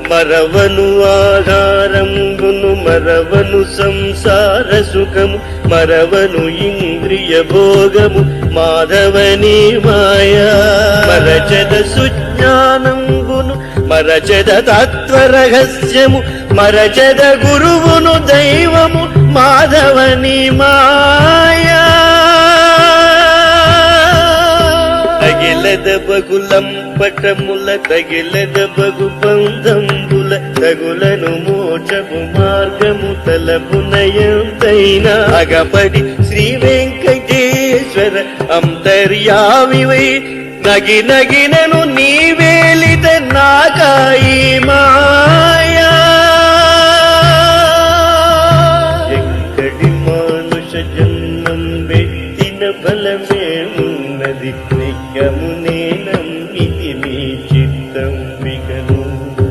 మరవను ఆహారంబును మరవను సంసార సుఖము మరవను ఇంద్రియ భోగము మాధవని మాయా మరచద సుజ్ఞానంబును మరచద తత్వరహస్యము మరచద గురువును దైవము మాధవని మాయా తగిలద బగులంపటముల తగిలద బగు బంధంబుల తగులను మోక్షము మార్గము తలపునయంతైనా అగపడి శ్రీ వెంకటేశ్వర అంతర్యామివై నగి నగినను నీవేలిత నాకాయి